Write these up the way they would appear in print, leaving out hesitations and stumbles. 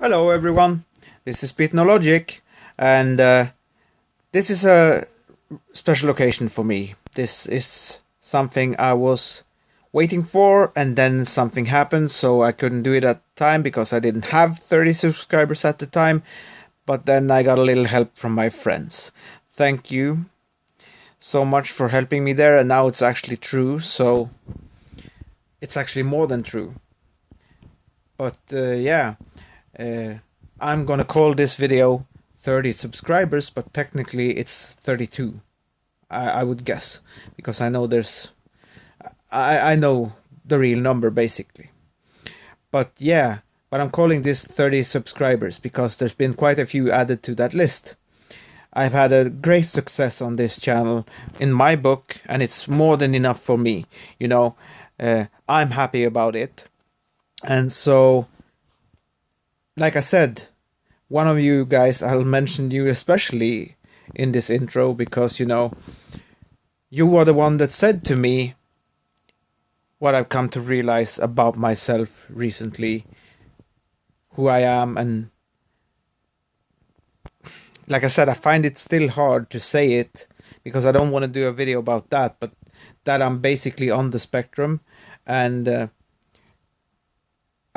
Hello everyone, this is Bitnologic, and this is a special occasion for me. This is something I was waiting for, and then something happened, so I couldn't do it at the time because I didn't have 30 subscribers at the time, but then I got a little help from my friends. Thank you so much for helping me there, and now it's actually true, so it's actually more than true. But yeah. I'm gonna call this video 30 subscribers, but technically it's 32. I would guess, because I know I know the real number basically. But yeah, but I'm calling this 30 subscribers because there's been quite a few added to that list. I've had a great success on this channel in my book, and it's more than enough for me. You know, I'm happy about it. And so, like I said, one of you guys, I'll mention you especially in this intro because, you know, you were the one that said to me what I've come to realize about myself recently, who I am, and like I said, I find it still hard to say it because I don't want to do a video about that, but that I'm basically on the spectrum, and I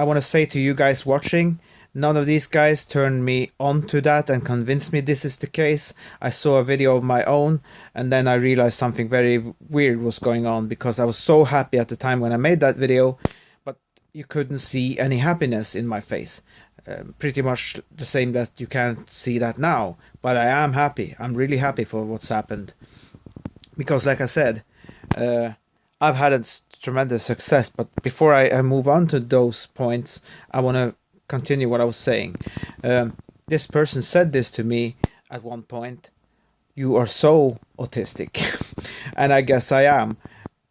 want to say to you guys watching, none of these guys turned me onto that and convinced me this is the case. I saw a video of my own, and then I realized something very weird was going on because I was so happy at the time when I made that video, but you couldn't see any happiness in my face. Pretty much the same that you can't see that now, but I am happy. I'm really happy for what's happened because, like I said, I've had a tremendous success. But before I move on to those points, I want to continue what I was saying. This person said this to me at one point: you are so autistic. And I guess I am,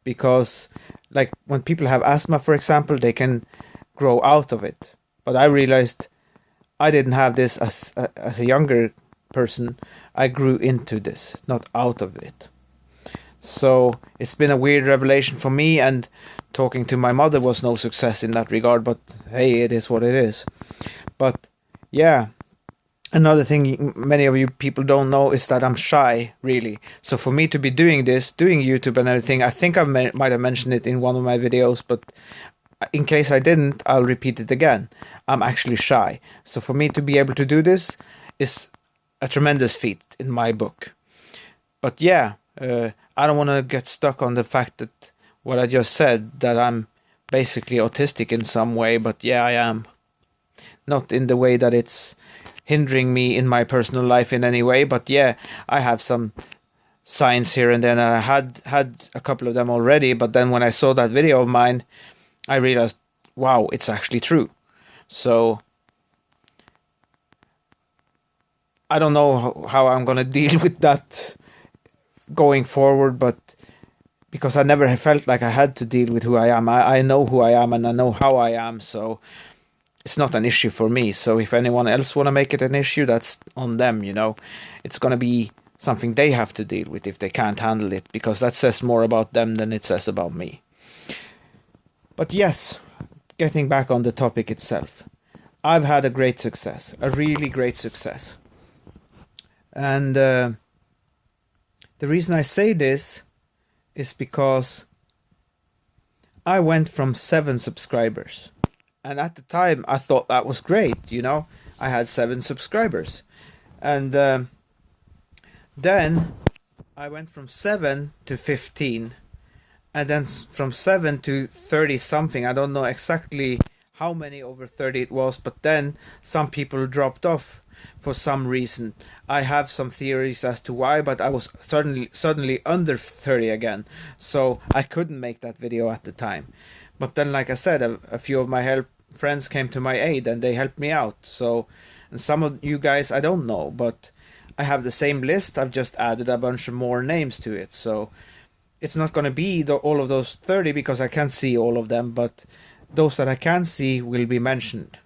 because like when people have asthma, for example, they can grow out of it, but I realized I didn't have this as a younger person. I grew into this, not out of it. So it's been a weird revelation for me, and talking to my mother was no success in that regard, but hey, it is what it is. But yeah, another thing many of you people don't know is that I'm shy, really. So for me to be doing this, doing YouTube and everything, I think I might have mentioned it in one of my videos, but in case I didn't, I'll repeat it again. I'm actually shy. So for me to be able to do this is a tremendous feat in my book. But yeah, I don't want to get stuck on the fact that what I just said, that I'm basically autistic in some way, but yeah, I am. Not in the way that it's hindering me in my personal life in any way, but yeah, I have some signs here and then. I had a couple of them already, but then when I saw that video of mine, I realized, wow, it's actually true. So I don't know how I'm gonna deal with that going forward, but because I never felt like I had to deal with who I am. I know who I am, and I know how I am, so it's not an issue for me. So if anyone else want to make it an issue, that's on them, you know. It's going to be something they have to deal with if they can't handle it, because that says more about them than it says about me. But yes, getting back on the topic itself, I've had a great success, a really great success. And the reason I say this is because I went from 7 subscribers. And at the time, I thought that was great, you know. I had 7 subscribers. And then I went from 7 to 15. And then from 7 to 30 something. I don't know exactly how many over 30 it was, but then some people dropped off for some reason. I have some theories as to why, but I was suddenly under 30 again, so I couldn't make that video at the time. But then, like I said, a few of my friends came to my aid, and they helped me out. So, and some of you guys I don't know, but I have the same list. I've just added a bunch of more names to it, so it's not going to be all of those 30 because I can't see all of them, but those that I can see will be mentioned.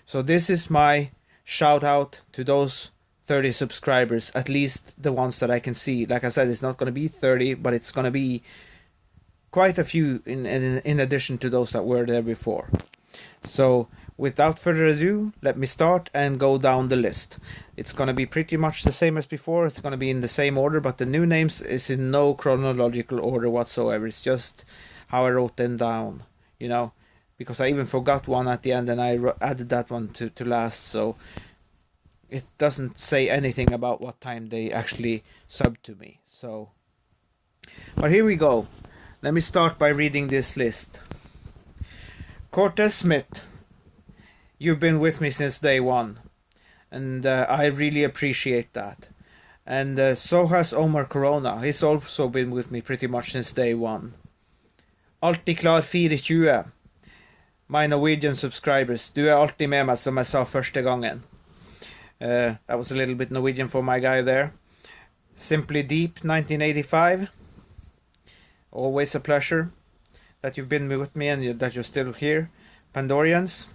So this is my shout out to those 30 subscribers, at least the ones that I can see. Like I said, it's not going to be 30, but it's going to be quite a few in addition to those that were there before. So without further ado, let me start and go down the list. It's gonna be pretty much the same as before. It's gonna be in the same order, but the new names is in no chronological order whatsoever. It's just how I wrote them down, you know, because I even forgot one at the end and I added that one to last, so it doesn't say anything about what time they actually subbed to me. So, but here we go. Let me start by reading this list. Cortez Smith, you've been with me since day one, and I really appreciate that. And so has Omar Corona. He's also been with me pretty much since day one. Alltid klar 420. My Norwegian subscribers. Du alltid med meg, som jeg sa første gangen. That was a little bit Norwegian for my guy there. Simply Deep 1985. Always a pleasure that you've been with me and that you're still here. Pandorians.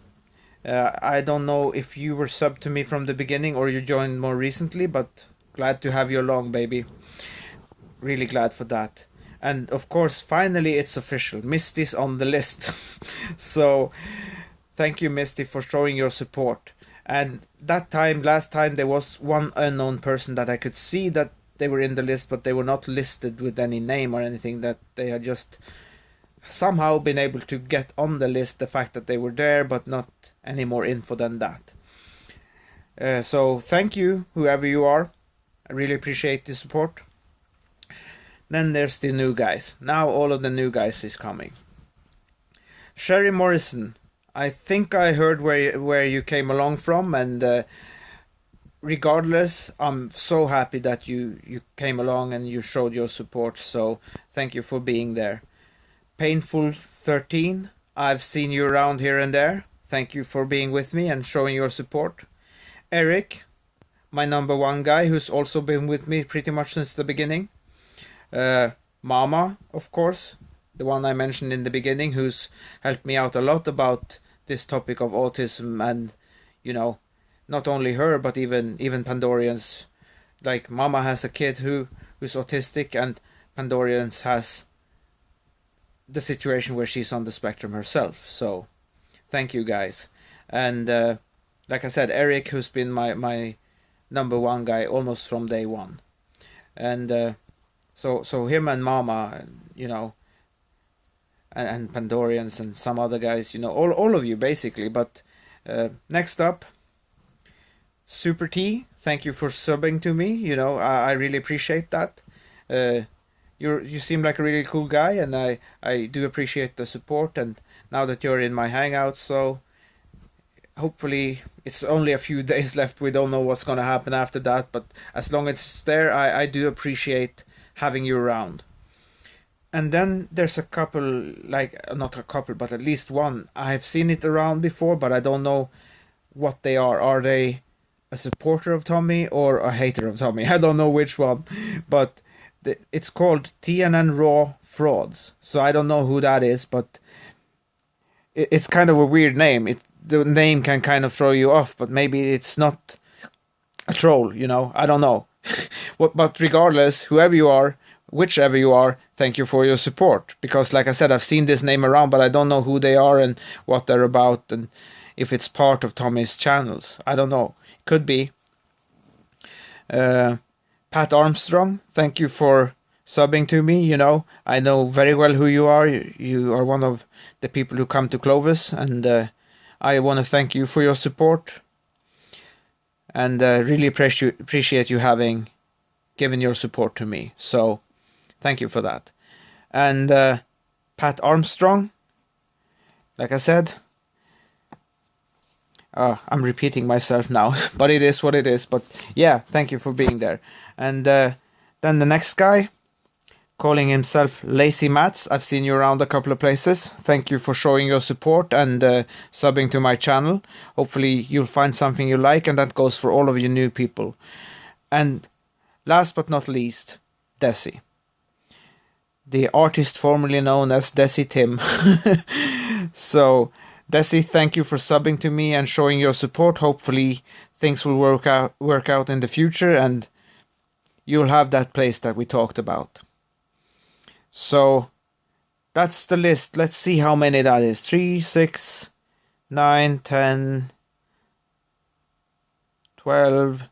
I don't know if you were subbed to me from the beginning or you joined more recently, but glad to have you along, baby. Really glad for that. And of course, finally it's official. Misty's on the list. So thank you, Misty, for showing your support. And that time, last time, there was one unknown person that I could see that they were in the list, but they were not listed with any name or anything, that they had just somehow been able to get on the list, the fact that they were there, but not any more info than that. So thank you, whoever you are. I really appreciate the support. Then there's the new guys. Now all of the new guys is coming. Sherry Morrison. I think I heard where you came along from, and regardless, I'm so happy that you came along and you showed your support, so thank you for being there. Painful 13, I've seen you around here and there. Thank you for being with me and showing your support. Eric, my number one guy, who's also been with me pretty much since the beginning. Mama, of course, the one I mentioned in the beginning, who's helped me out a lot about this topic of autism, and, you know, not only her, but even Pandorians. Like, Mama has a kid who's autistic, and Pandorians has the situation where she's on the spectrum herself. So thank you, guys. And like I said, Eric, who's been my number one guy almost from day one. And so him and Mama, you know, and Pandorians and some other guys, you know, all of you basically. But next up, Super T, thank you for subbing to me. You know, I really appreciate that. You seem like a really cool guy, and I do appreciate the support. And now that you're in my hangouts, so hopefully it's only a few days left. We don't know what's gonna happen after that, but as long as it's there, I do appreciate having you around. And then there's a couple, like, not a couple, but at least one. I've seen it around before, but I don't know what they are. Are they a supporter of Tommy or a hater of Tommy? I don't know which one, but it's called TNN Raw Frauds. So I don't know who that is, but it's kind of a weird name. The name can kind of throw you off, but maybe it's not a troll, you know? I don't know. But regardless, whoever you are, whichever you are, thank you for your support. Because like I said, I've seen this name around, but I don't know who they are and what they're about, and if it's part of Tommy's channels. I don't know. Could be. Pat Armstrong, thank you for subbing to me. You know, I know very well who you are. You are one of the people who come to Clovis, and I want to thank you for your support. And really appreciate you having given your support to me. So thank you for that. And Pat Armstrong, like I said, I'm repeating myself now, but it is what it is. But yeah, thank you for being there. And then the next guy, calling himself Lazy Mats. I've seen you around a couple of places. Thank you for showing your support and subbing to my channel. Hopefully you'll find something you like, and that goes for all of you new people. And last but not least, Desi. The artist formerly known as Desi Tim. So, Desi, thank you for subbing to me and showing your support. Hopefully things will work out in the future, and you'll have that place that we talked about. So that's the list. Let's see how many that is. 3, 6, 9, 10, 12,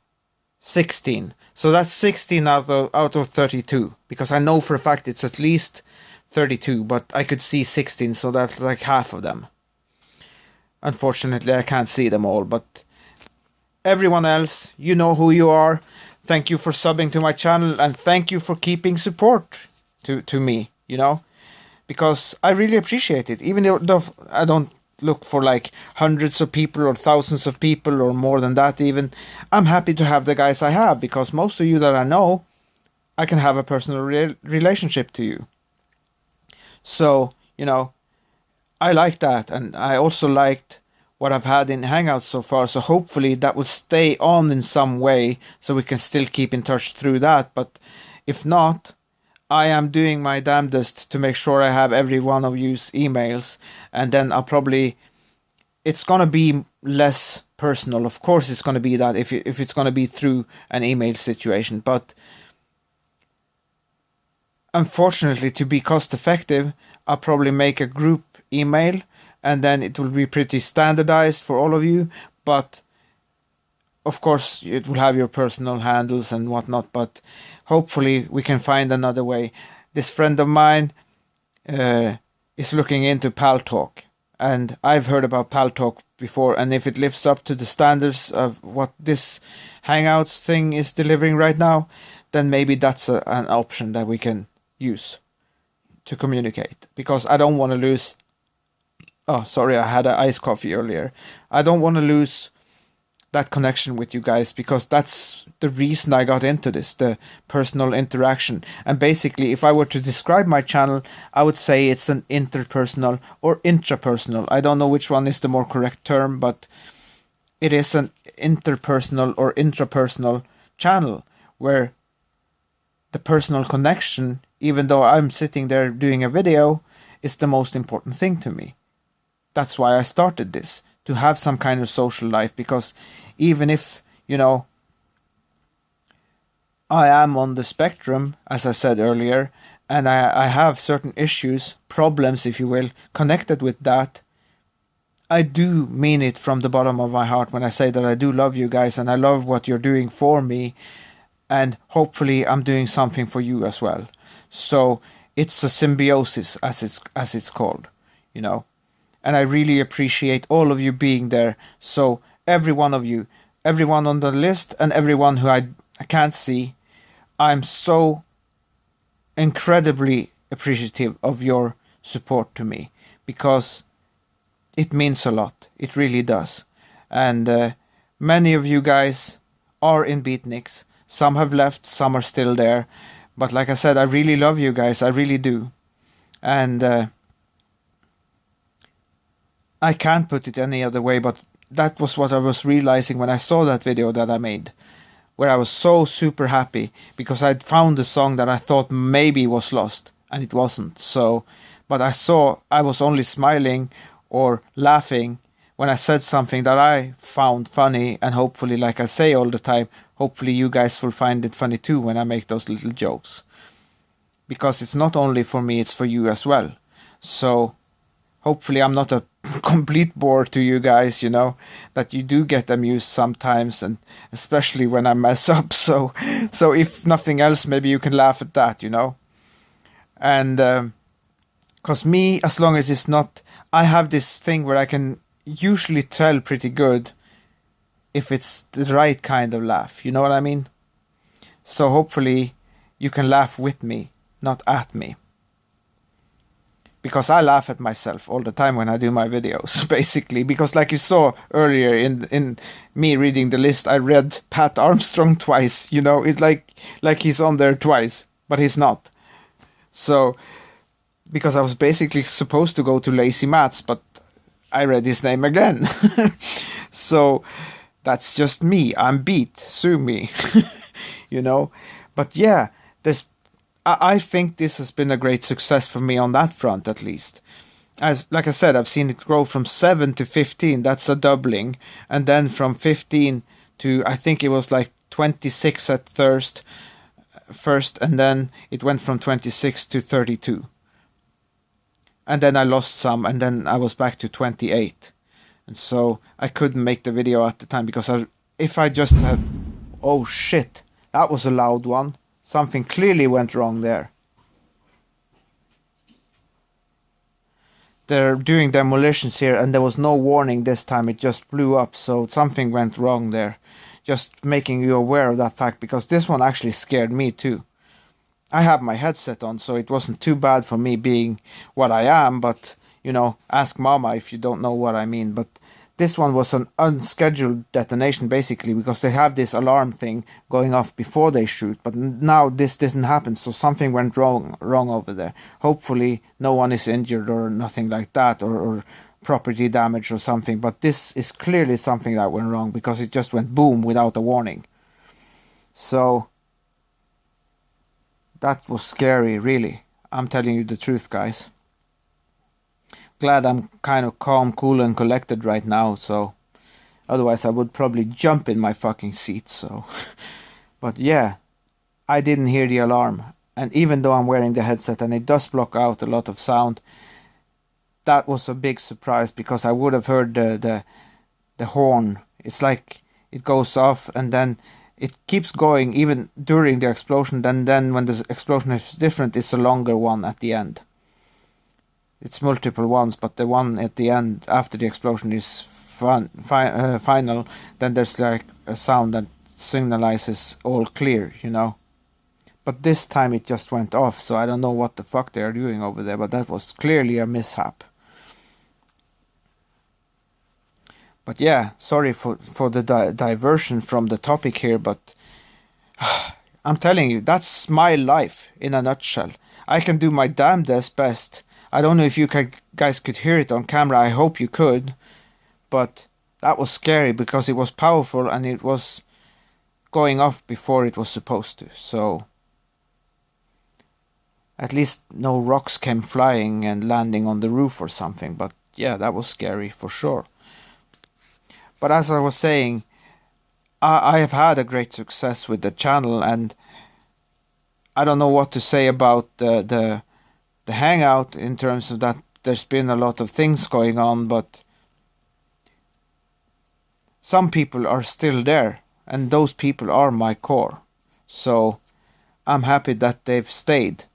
16. So that's 16 out of 32, because I know for a fact it's at least 32, but I could see 16, so that's like half of them. Unfortunately, I can't see them all, but everyone else, you know who you are. Thank you for subbing to my channel, and thank you for keeping support to me, you know, because I really appreciate it. Even though I don't look for like hundreds of people or thousands of people or more than that even, I'm happy to have the guys I have, because most of you that I know, I can have a personal relationship to you. So, you know, I like that, and I also liked what I've had in Hangouts so far, so hopefully that will stay on in some way, so we can still keep in touch through that. But if not, I am doing my damnedest to make sure I have every one of you's emails, and then I'll probably, it's gonna be less personal. Of course it's gonna be that if it's gonna be through an email situation, but unfortunately, to be cost effective, I'll probably make a group email, and then it will be pretty standardized for all of you. But of course it will have your personal handles and whatnot, but hopefully we can find another way. This friend of mine is looking into Paltalk, and I've heard about Paltalk before, and if it lives up to the standards of what this Hangouts thing is delivering right now, then maybe that's an option that we can use to communicate, because I don't want to lose. Oh, sorry, I had an iced coffee earlier. I don't want to lose that connection with you guys, because that's the reason I got into this, the personal interaction. And basically, if I were to describe my channel, I would say it's an interpersonal or intrapersonal. I don't know which one is the more correct term, but it is an interpersonal or intrapersonal channel where the personal connection, even though I'm sitting there doing a video, is the most important thing to me. That's why I started this, to have some kind of social life, because even if, you know, I am on the spectrum, as I said earlier, and I have certain issues, problems, if you will, connected with that, I do mean it from the bottom of my heart when I say that I do love you guys, and I love what you're doing for me, and hopefully I'm doing something for you as well. So it's a symbiosis, as it's called, you know. And I really appreciate all of you being there. So every one of you, everyone on the list and everyone who I can't see, I'm so incredibly appreciative of your support to me, because it means a lot. It really does. And many of you guys are in Beatniks. Some have left, some are still there. But like I said, I really love you guys. I really do. And I can't put it any other way, but that was what I was realizing when I saw that video that I made, where I was so super happy because I'd found a song that I thought maybe was lost, and it wasn't. So, but I was only smiling or laughing when I said something that I found funny, and hopefully, like I say all the time, hopefully you guys will find it funny too when I make those little jokes. Because it's not only for me, it's for you as well. So hopefully I'm not a complete bore to you guys, you know, that you do get amused sometimes, and especially when I mess up. So if nothing else, maybe you can laugh at that, you know. And because me, as long as it's not, I have this thing where I can usually tell pretty good if it's the right kind of laugh, you know what I mean? So hopefully you can laugh with me, not at me. Because I laugh at myself all the time when I do my videos, basically. Because like you saw earlier in me reading the list, I read Pat Armstrong twice. You know, it's like he's on there twice, but he's not. So, because I was basically supposed to go to Lazy Mats, but I read his name again. So, that's just me. I'm beat. Sue me. You know? But yeah, I think this has been a great success for me on that front, at least. Like I said, I've seen it grow from 7 to 15. That's a doubling. And then from 15 to, I think it was like 26 at first. And then it went from 26 to 32. And then I lost some, and then I was back to 28. and so I couldn't make the video at the time because if I just had... Oh shit, that was a loud one. Something clearly went wrong there. They're doing demolitions here and there was no warning this time, it just blew up, so something went wrong there. Just making you aware of that fact, because this one actually scared me too. I have my headset on, so it wasn't too bad for me being what I am, but, you know, ask mama if you don't know what I mean. But this one was an unscheduled detonation, basically, because they have this alarm thing going off before they shoot, but now this doesn't happen, so something went wrong over there. Hopefully no one is injured or nothing like that, or property damage or something, but this is clearly something that went wrong, because it just went boom without a warning. So that was scary, really. I'm telling you the truth, guys. Glad I'm kind of calm, cool and collected right now, so otherwise I would probably jump in my fucking seat, so but yeah, I didn't hear the alarm, and even though I'm wearing the headset and it does block out a lot of sound, that was a big surprise, because I would have heard the horn. It's like it goes off and then it keeps going even during the explosion, then when the explosion is different, it's a longer one at the end. It's multiple ones, but the one at the end after the explosion is final. Then there's like a sound that signalizes all clear, you know. But this time it just went off, so I don't know what the fuck they are doing over there, but that was clearly a mishap. But yeah, sorry for the diversion from the topic here, but I'm telling you, that's my life in a nutshell. I can do my damnedest best. I don't know if you guys could hear it on camera. I hope you could. But that was scary because it was powerful and it was going off before it was supposed to. So at least no rocks came flying and landing on the roof or something. But yeah, that was scary for sure. But as I was saying, I have had a great success with the channel, and I don't know what to say about the hangout in terms of that. There's been a lot of things going on, but some people are still there, and those people are my core. So I'm happy that they've stayed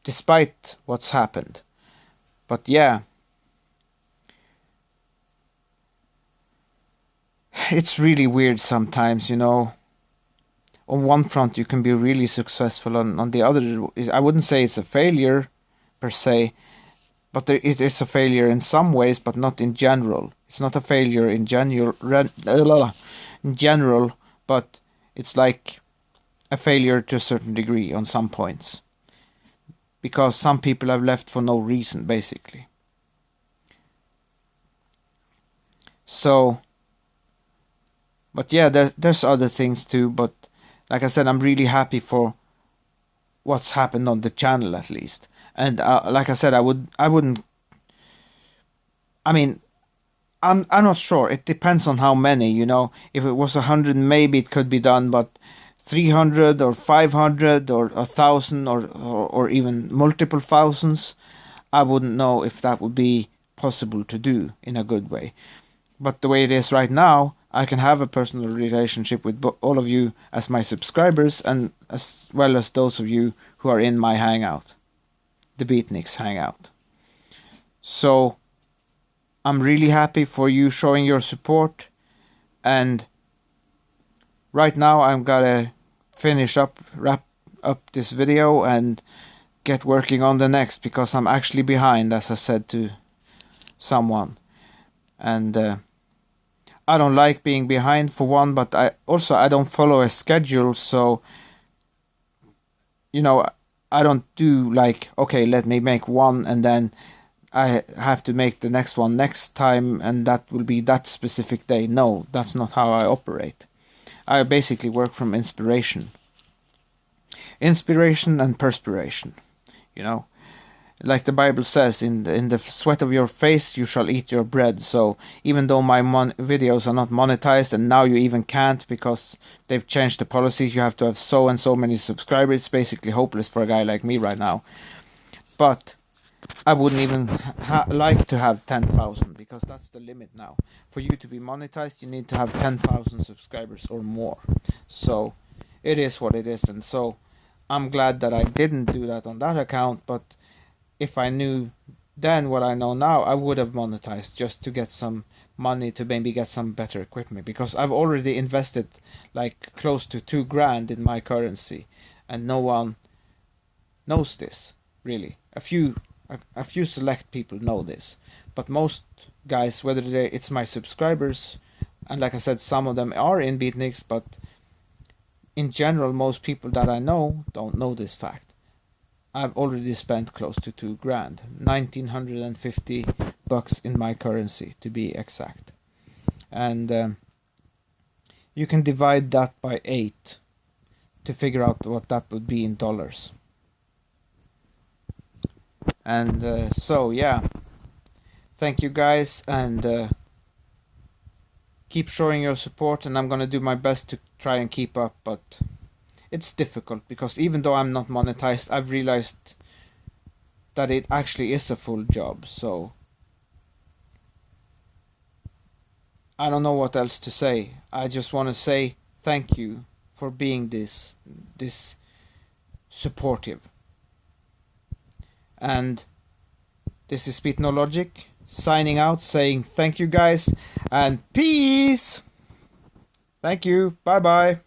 despite what's happened. But yeah, it's really weird sometimes, you know. On one front you can be really successful, on the other I wouldn't say it's a failure per se, but it is a failure in some ways, but not in general. It's not a failure in general, but it's like a failure to a certain degree on some points, because some people have left for no reason, basically. So, but yeah, there's other things too, but like I said, I'm really happy for what's happened on the channel, at least. And like I said, I wouldn't. I mean, I'm not sure. It depends on how many, you know. If it was 100, maybe it could be done, but 300 or 500 or 1,000 or even multiple thousands, I wouldn't know if that would be possible to do in a good way. But the way it is right now, I can have a personal relationship with all of you as my subscribers, and as well as those of you who are in my hangout, the Beatniks hangout. So I'm really happy for you showing your support, and right now I'm gonna wrap up this video and get working on the next, because I'm actually behind, as I said to someone. And I don't like being behind, for one, but I don't follow a schedule, so, you know, I don't do like, okay, let me make one and then I have to make the next one next time and that will be that specific day. No, that's not how I operate. I basically work from inspiration and perspiration, you know. Like the Bible says, in the sweat of your face you shall eat your bread. So even though my videos are not monetized, and now you even can't because they've changed the policies, you have to have so and so many subscribers. It's basically hopeless for a guy like me right now. But I wouldn't even like to have 10,000, because because that's the limit now. For you to be monetized, you need to have 10,000 subscribers or more. So it is what it is, and so I'm glad that I didn't do that on that account. But if I knew then what I know now, I would have monetized just to get some money to maybe get some better equipment, because I've already invested like close to 2 grand in my currency, and no one knows this really. A few select people know this, but most guys, whether it's my subscribers, and like I said, some of them are in beatniks, but in general, most people that I know don't know this fact. I've already spent close to 2 grand, 1950 bucks in my currency to be exact. And you can divide that by 8 to figure out what that would be in dollars. And so yeah, thank you guys, and keep showing your support, and I'm gonna do my best to try and keep up, but it's difficult because even though I'm not monetized, I've realized that it actually is a full job. So I don't know what else to say. I just want to say thank you for being this supportive. And this is Speed No Logic signing out, saying thank you guys and peace. Thank you. Bye bye.